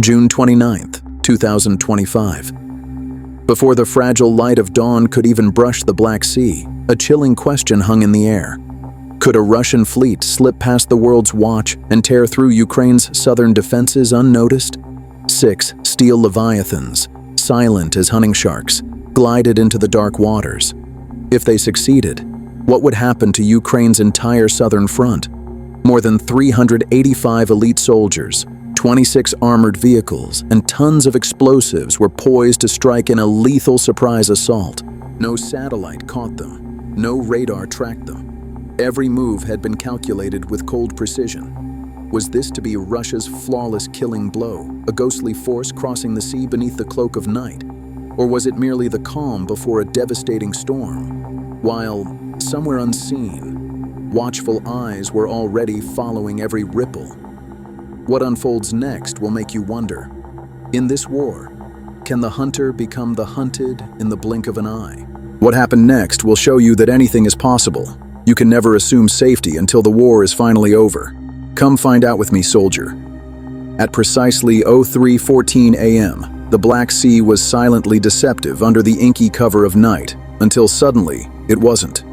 June 29th, 2025. Before the fragile light of dawn could even brush the Black Sea, a chilling question hung in the air. Could a Russian fleet slip past the world's watch and tear through Ukraine's southern defenses unnoticed? 6 steel leviathans, silent as hunting sharks, glided into the dark waters. If they succeeded, what would happen to Ukraine's entire southern front? More than 385 elite soldiers, 26 armored vehicles, and tons of explosives were poised to strike in a lethal surprise assault. No satellite caught them. No radar tracked them. Every move had been calculated with cold precision. Was this to be Russia's flawless killing blow, a ghostly force crossing the sea beneath the cloak of night? Or was it merely the calm before a devastating storm? While, somewhere unseen, watchful eyes were already following every ripple. What unfolds next will make you wonder. In this war, can the hunter become the hunted in the blink of an eye? What happened next will show you that anything is possible. You can never assume safety until the war is finally over. Come find out with me, soldier. At precisely 03:14 a.m., the Black Sea was silently deceptive under the inky cover of night, until suddenly it wasn't.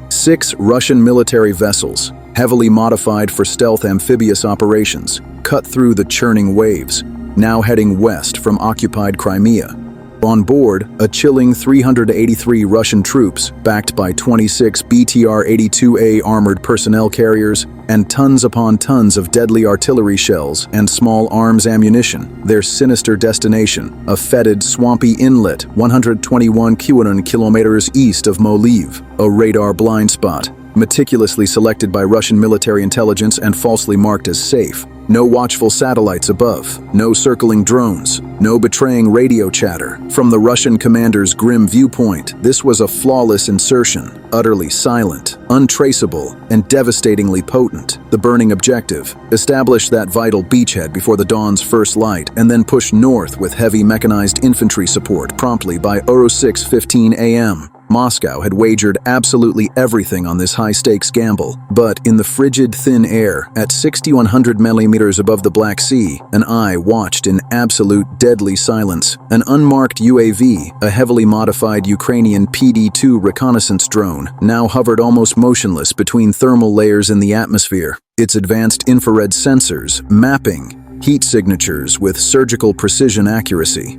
6 Russian military vessels, heavily modified for stealth amphibious operations, cut through the churning waves, now heading west from occupied Crimea. On board, a chilling 383 Russian troops, backed by 26 BTR-82A armored personnel carriers, and tons upon tons of deadly artillery shells and small arms ammunition, their sinister destination, a fetid, swampy inlet 121 kilometers east of Moliv, a radar blind spot, meticulously selected by Russian military intelligence and falsely marked as safe. No watchful satellites above, no circling drones, no betraying radio chatter. From the Russian commander's grim viewpoint, this was a flawless insertion, utterly silent, untraceable, and devastatingly potent. The burning objective: establish that vital beachhead before the dawn's first light, and then push north with heavy mechanized infantry support promptly by 06:15 a.m. Moscow had wagered absolutely everything on this high-stakes gamble, but in the frigid, thin air, at 6,100 millimeters above the Black Sea, an eye watched in absolute deadly silence. An unmarked UAV, a heavily modified Ukrainian PD-2 reconnaissance drone, now hovered almost motionless between thermal layers in the atmosphere, its advanced infrared sensors mapping heat signatures with surgical precision accuracy.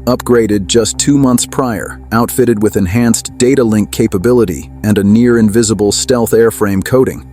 Upgraded just 2 months prior, outfitted with enhanced data link capability and a near-invisible stealth airframe coating.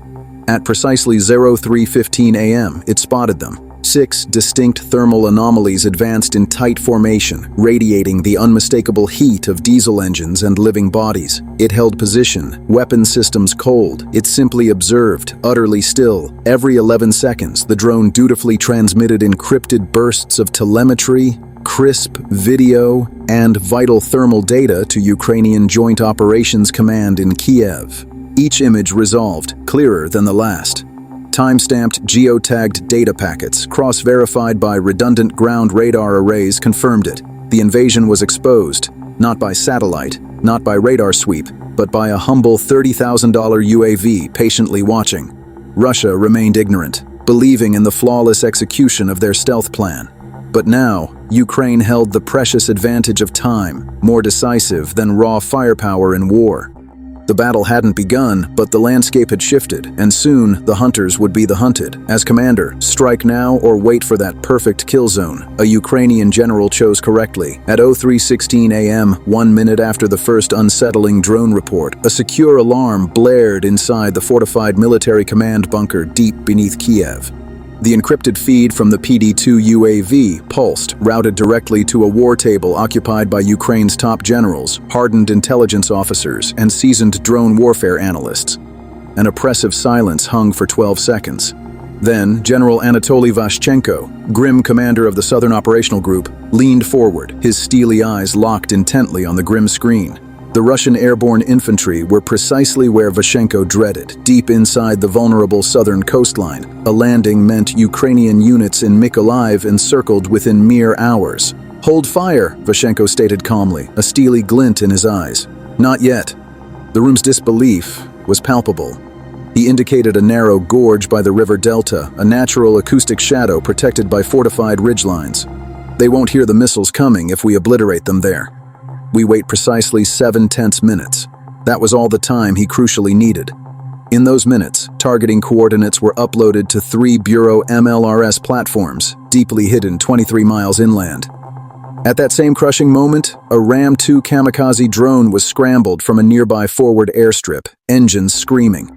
At precisely 03:15 a.m., it spotted them. 6 distinct thermal anomalies advanced in tight formation, radiating the unmistakable heat of diesel engines and living bodies. It held position, weapon systems cold. It simply observed, utterly still. Every 11 seconds, the drone dutifully transmitted encrypted bursts of telemetry, crisp video, and vital thermal data to Ukrainian Joint Operations Command in Kiev. Each image resolved, clearer than the last. Time-stamped, geotagged data packets, cross-verified by redundant ground radar arrays, confirmed it. The invasion was exposed, not by satellite, not by radar sweep, but by a humble $30,000 UAV patiently watching. Russia remained ignorant, believing in the flawless execution of their stealth plan. But now, Ukraine held the precious advantage of time, more decisive than raw firepower in war. The battle hadn't begun, but the landscape had shifted, and soon the hunters would be the hunted. As commander, strike now or wait for that perfect kill zone, a Ukrainian general chose correctly. At 03:16 a.m., 1 minute after the first unsettling drone report, a secure alarm blared inside the fortified military command bunker deep beneath Kiev. The encrypted feed from the PD-2 UAV pulsed, routed directly to a war table occupied by Ukraine's top generals, hardened intelligence officers, and seasoned drone warfare analysts. An oppressive silence hung for 12 seconds. Then, General Anatoly Vashchenko, grim commander of the Southern Operational Group, leaned forward, his steely eyes locked intently on the grim screen. The Russian airborne infantry were precisely where Vashchenko dreaded, deep inside the vulnerable southern coastline. A landing meant Ukrainian units in Mykolaiv encircled within mere hours. "Hold fire," Vashchenko stated calmly, a steely glint in his eyes. "Not yet." The room's disbelief was palpable. He indicated a narrow gorge by the river delta, a natural acoustic shadow protected by fortified ridgelines. They won't hear the missiles coming if we obliterate them there. We wait precisely 7 tense minutes. That was all the time he crucially needed. In those minutes, targeting coordinates were uploaded to 3 Bureau MLRS platforms, deeply hidden 23 miles inland. At that same crushing moment, a Ram-2 kamikaze drone was scrambled from a nearby forward airstrip, engines screaming.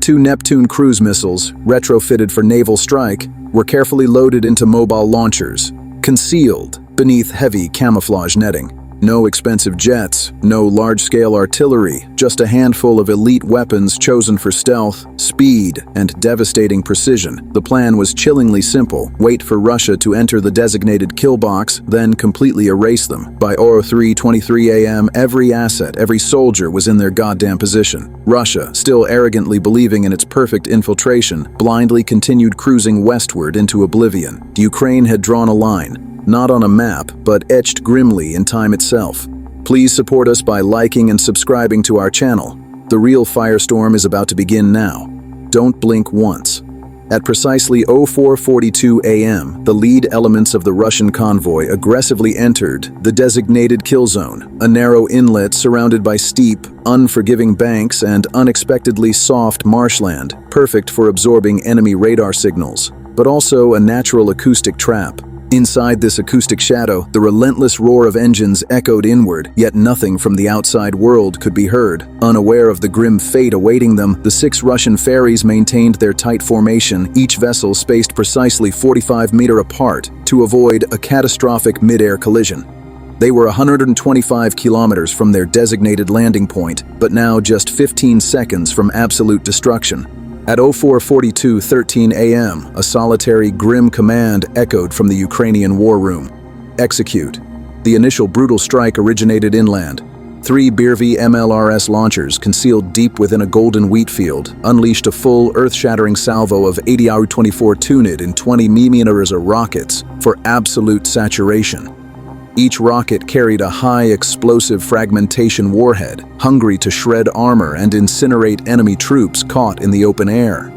2 Neptune cruise missiles, retrofitted for naval strike, were carefully loaded into mobile launchers, concealed beneath heavy camouflage netting. No expensive jets, no large-scale artillery, just a handful of elite weapons chosen for stealth, speed, and devastating precision. The plan was chillingly simple: wait for Russia to enter the designated kill box, then completely erase them. By 03:23 a.m., every asset, every soldier was in their goddamn position. Russia, still arrogantly believing in its perfect infiltration, blindly continued cruising westward into oblivion. Ukraine had drawn a line. Not on a map, but etched grimly in time itself. Please support us by liking and subscribing to our channel. The real firestorm is about to begin now. Don't blink once. At precisely 04:42 a.m., the lead elements of the Russian convoy aggressively entered the designated kill zone, a narrow inlet surrounded by steep, unforgiving banks and unexpectedly soft marshland, perfect for absorbing enemy radar signals, but also a natural acoustic trap. Inside this acoustic shadow, the relentless roar of engines echoed inward, yet nothing from the outside world could be heard. Unaware of the grim fate awaiting them, the 6 Russian ferries maintained their tight formation, each vessel spaced precisely 45 meters apart, to avoid a catastrophic mid-air collision. They were 125 kilometers from their designated landing point, but now just 15 seconds from absolute destruction. At 04:42:13 a.m., a solitary, grim command echoed from the Ukrainian war room. Execute. The initial brutal strike originated inland. 3 BRV MLRS launchers, concealed deep within a golden wheat field, unleashed a full, earth-shattering salvo of 80 Au-24 Tunid in 20 mm rockets for absolute saturation. Each rocket carried a high explosive fragmentation warhead, hungry to shred armor and incinerate enemy troops caught in the open air.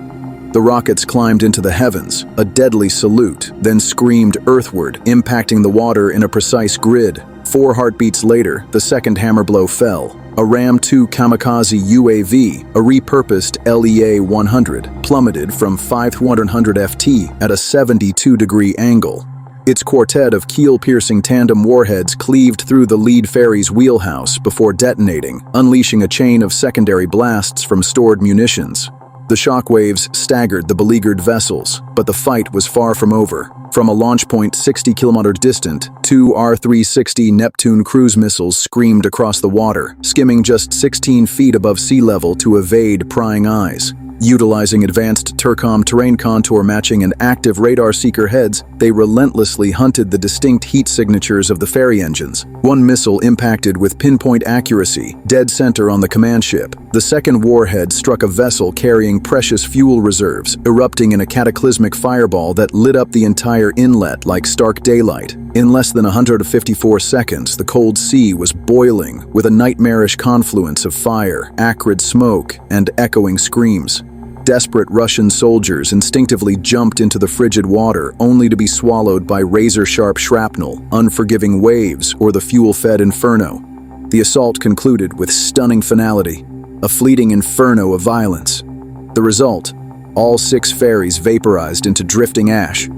The rockets climbed into the heavens, a deadly salute, then screamed earthward, impacting the water in a precise grid. 4 heartbeats later, the second hammer blow fell. A Ram-2 kamikaze UAV, a repurposed LEA-100, plummeted from 5100 FT at a 72-degree angle. Its quartet of keel-piercing tandem warheads cleaved through the lead ferry's wheelhouse before detonating, unleashing a chain of secondary blasts from stored munitions. The shockwaves staggered the beleaguered vessels, but the fight was far from over. From a launch point 60 kilometers distant, 2 R-360 Neptune cruise missiles screamed across the water, skimming just 16 feet above sea level to evade prying eyes. Utilizing advanced Tercom terrain contour matching and active radar seeker heads, they relentlessly hunted the distinct heat signatures of the ferry engines. One missile impacted with pinpoint accuracy, dead center on the command ship. The second warhead struck a vessel carrying precious fuel reserves, erupting in a cataclysmic fireball that lit up the entire inlet like stark daylight. In less than 154 seconds, the cold sea was boiling with a nightmarish confluence of fire, acrid smoke, and echoing screams. Desperate Russian soldiers instinctively jumped into the frigid water, only to be swallowed by razor-sharp shrapnel, unforgiving waves, or the fuel-fed inferno. The assault concluded with stunning finality, a fleeting inferno of violence. The result: all 6 ferries vaporized into drifting ash.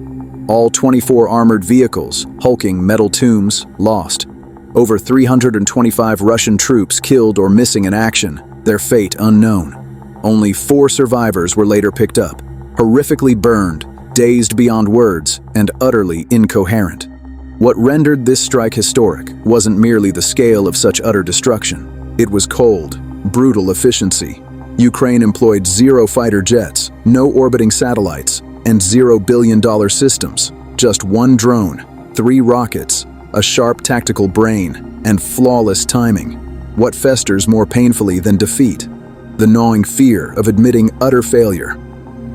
All 24 armored vehicles, hulking metal tombs, lost. Over 325 Russian troops killed or missing in action, their fate unknown. Only 4 survivors were later picked up, horrifically burned, dazed beyond words, and utterly incoherent. What rendered this strike historic wasn't merely the scale of such utter destruction. It was cold, brutal efficiency. Ukraine employed 0 fighter jets, no orbiting satellites, and $0 billion systems. Just 1 drone, 3 rockets, a sharp tactical brain, and flawless timing. What festers more painfully than defeat? The gnawing fear of admitting utter failure.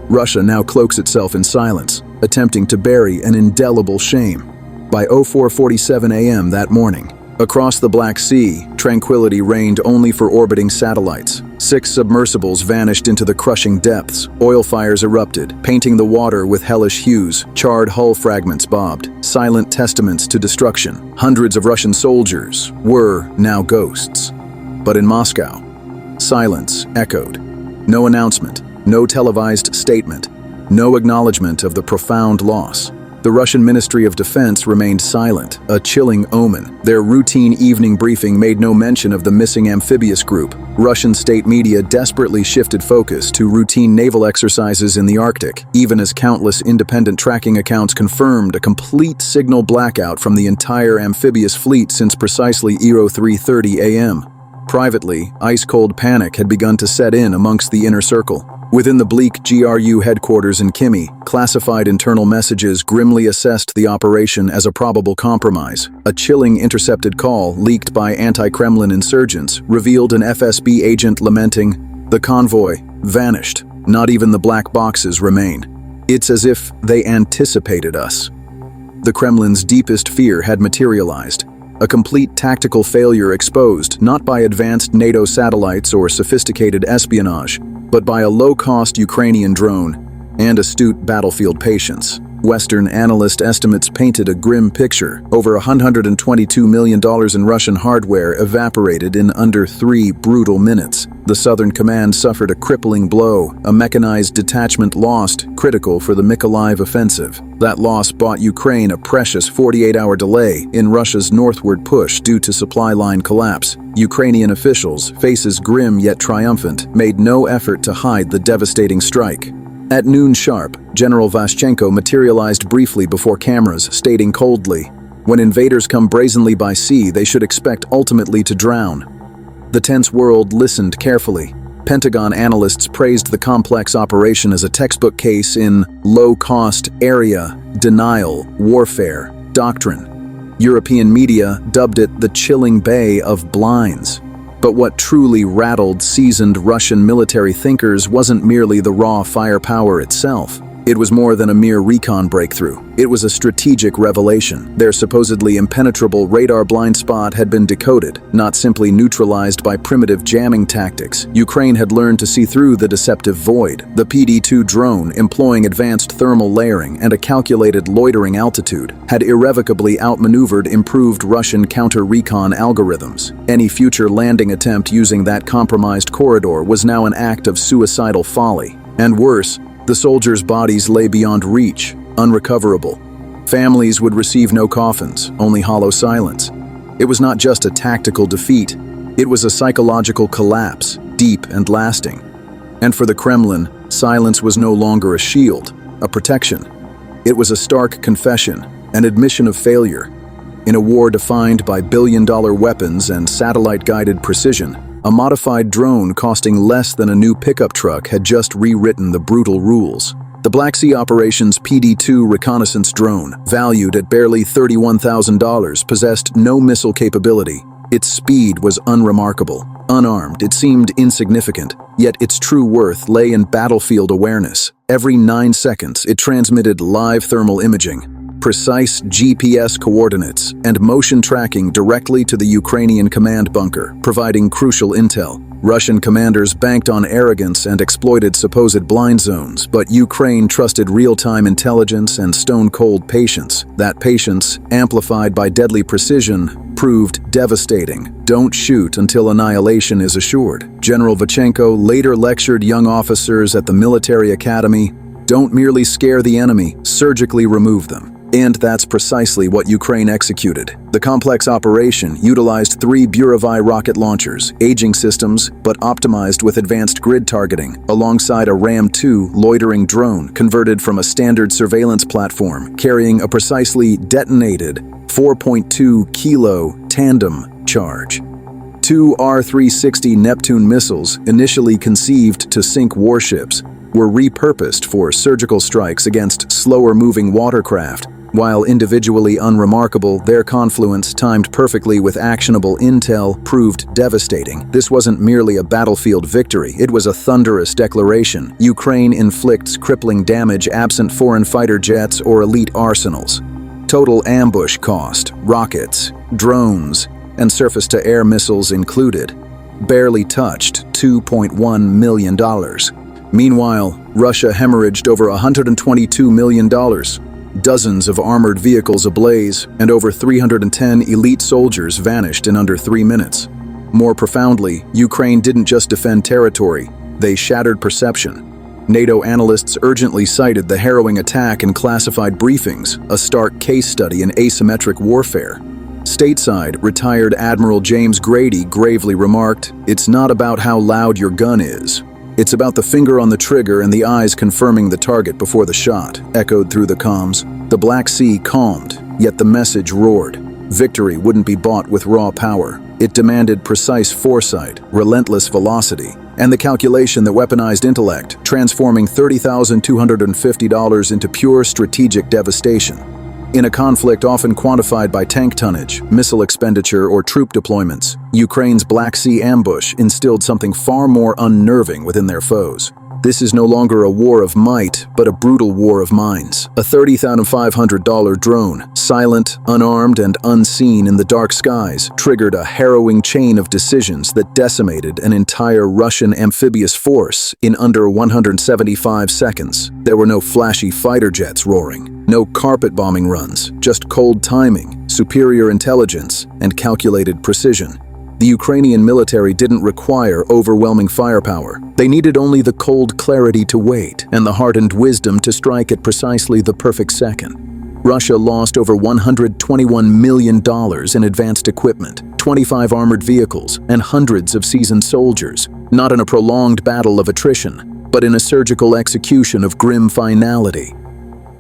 Russia now cloaks itself in silence, attempting to bury an indelible shame. By 04:47 a.m. that morning, across the Black Sea, tranquility reigned only for orbiting satellites. 6 submersibles vanished into the crushing depths. Oil fires erupted, painting the water with hellish hues. Charred hull fragments bobbed, silent testaments to destruction. Hundreds of Russian soldiers were now ghosts. But in Moscow, silence echoed. No announcement, no televised statement, no acknowledgement of the profound loss. The Russian Ministry of Defense remained silent, a chilling omen. Their routine evening briefing made no mention of the missing amphibious group. Russian state media desperately shifted focus to routine naval exercises in the Arctic, even as countless independent tracking accounts confirmed a complete signal blackout from the entire amphibious fleet since precisely 03:30 a.m. Privately, ice-cold panic had begun to set in amongst the inner circle. Within the bleak GRU headquarters in Kimi, classified internal messages grimly assessed the operation as a probable compromise. A chilling intercepted call leaked by anti-Kremlin insurgents revealed an FSB agent lamenting, "The convoy vanished. Not even the black boxes remain. It's as if they anticipated us." The Kremlin's deepest fear had materialized. A complete tactical failure exposed not by advanced NATO satellites or sophisticated espionage, but by a low-cost Ukrainian drone and astute battlefield patience. Western analyst estimates painted a grim picture. Over $122 million in Russian hardware evaporated in under 3 brutal minutes. The Southern Command suffered a crippling blow, a mechanized detachment lost, critical for the Mykolaiv offensive. That loss bought Ukraine a precious 48-hour delay in Russia's northward push due to supply line collapse. Ukrainian officials, faces grim yet triumphant, made no effort to hide the devastating strike. At noon sharp, General Vashchenko materialized briefly before cameras, stating coldly, "When invaders come brazenly by sea, they should expect ultimately to drown." The tense world listened carefully. Pentagon analysts praised the complex operation as a textbook case in low-cost area, denial, warfare, doctrine. European media dubbed it the chilling bay of blinds. But what truly rattled seasoned Russian military thinkers wasn't merely the raw firepower itself. It was more than a mere recon breakthrough. It was a strategic revelation. Their supposedly impenetrable radar blind spot had been decoded, not simply neutralized by primitive jamming tactics. Ukraine had learned to see through the deceptive void. The PD-2 drone, employing advanced thermal layering and a calculated loitering altitude, had irrevocably outmaneuvered improved Russian counter-recon algorithms. Any future landing attempt using that compromised corridor was now an act of suicidal folly. And worse, the soldiers' bodies lay beyond reach, unrecoverable. Families would receive no coffins, only hollow silence. It was not just a tactical defeat, it was a psychological collapse, deep and lasting. And for the Kremlin, silence was no longer a shield, a protection. It was a stark confession, an admission of failure. In a war defined by billion-dollar weapons and satellite-guided precision, a modified drone costing less than a new pickup truck had just rewritten the brutal rules. The Black Sea Operations PD-2 reconnaissance drone, valued at barely $31,000, possessed no missile capability. Its speed was unremarkable. Unarmed, it seemed insignificant, yet its true worth lay in battlefield awareness. Every 9 seconds, it transmitted live thermal imaging, precise GPS coordinates, and motion tracking directly to the Ukrainian command bunker, providing crucial intel. Russian commanders banked on arrogance and exploited supposed blind zones, but Ukraine trusted real-time intelligence and stone-cold patience. That patience, amplified by deadly precision, proved devastating. Don't shoot until annihilation is assured. General Vashchenko later lectured young officers at the military academy, "Don't merely scare the enemy, surgically remove them." And that's precisely what Ukraine executed. The complex operation utilized 3 Buravai rocket launchers, aging systems, but optimized with advanced grid targeting, alongside a Ram-2 loitering drone converted from a standard surveillance platform, carrying a precisely detonated 4.2-kilo tandem charge. 2 R-360 Neptune missiles, initially conceived to sink warships, were repurposed for surgical strikes against slower-moving watercraft. While individually unremarkable, their confluence, timed perfectly with actionable intel, proved devastating. This wasn't merely a battlefield victory, it was a thunderous declaration. Ukraine inflicts crippling damage absent foreign fighter jets or elite arsenals. Total ambush cost, rockets, drones, and surface-to-air missiles included, barely touched $2.1 million. Meanwhile, Russia hemorrhaged over $122 million, dozens of armored vehicles ablaze, and over 310 elite soldiers vanished in under 3 minutes. More profoundly, Ukraine didn't just defend territory, they shattered perception. NATO analysts urgently cited the harrowing attack in classified briefings, a stark case study in asymmetric warfare. Stateside, retired Admiral James Grady gravely remarked, "It's not about how loud your gun is. It's about the finger on the trigger and the eyes confirming the target before the shot," echoed through the comms. The Black Sea calmed, yet the message roared. Victory wouldn't be bought with raw power. It demanded precise foresight, relentless velocity, and the calculation that weaponized intellect, transforming $30,250 into pure strategic devastation. In a conflict often quantified by tank tonnage, missile expenditure, or troop deployments, Ukraine's Black Sea ambush instilled something far more unnerving within their foes. This is no longer a war of might, but a brutal war of minds. A $30,500 drone, silent, unarmed, and unseen in the dark skies, triggered a harrowing chain of decisions that decimated an entire Russian amphibious force in under 175 seconds. There were no flashy fighter jets roaring, no carpet bombing runs, just cold timing, superior intelligence, and calculated precision. The Ukrainian military didn't require overwhelming firepower. They needed only the cold clarity to wait and the hardened wisdom to strike at precisely the perfect second. Russia lost over $121 million in advanced equipment, 25 armored vehicles, and hundreds of seasoned soldiers, not in a prolonged battle of attrition, but in a surgical execution of grim finality.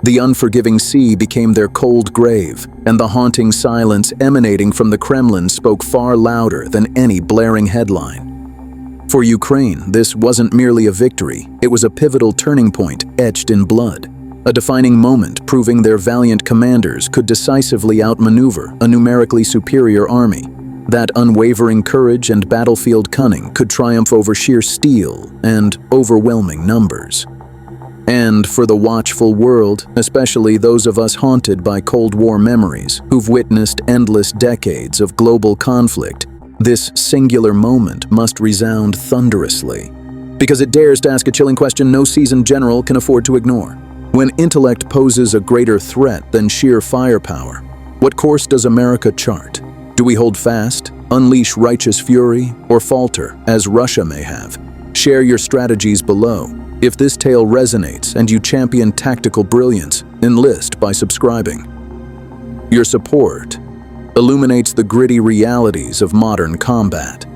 The unforgiving sea became their cold grave, and the haunting silence emanating from the Kremlin spoke far louder than any blaring headline. For Ukraine, this wasn't merely a victory, it was a pivotal turning point etched in blood. A defining moment proving their valiant commanders could decisively outmaneuver a numerically superior army. That unwavering courage and battlefield cunning could triumph over sheer steel and overwhelming numbers. And for the watchful world, especially those of us haunted by Cold War memories, who've witnessed endless decades of global conflict, this singular moment must resound thunderously. Because it dares to ask a chilling question no seasoned general can afford to ignore. When intellect poses a greater threat than sheer firepower, what course does America chart? Do we hold fast, unleash righteous fury, or falter, as Russia may have? Share your strategies below. If this tale resonates and you champion tactical brilliance, enlist by subscribing. Your support illuminates the gritty realities of modern combat.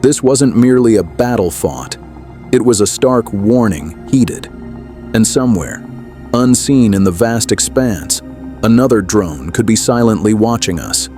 This wasn't merely a battle fought. It was a stark warning heeded. And somewhere, unseen in the vast expanse, another drone could be silently watching us,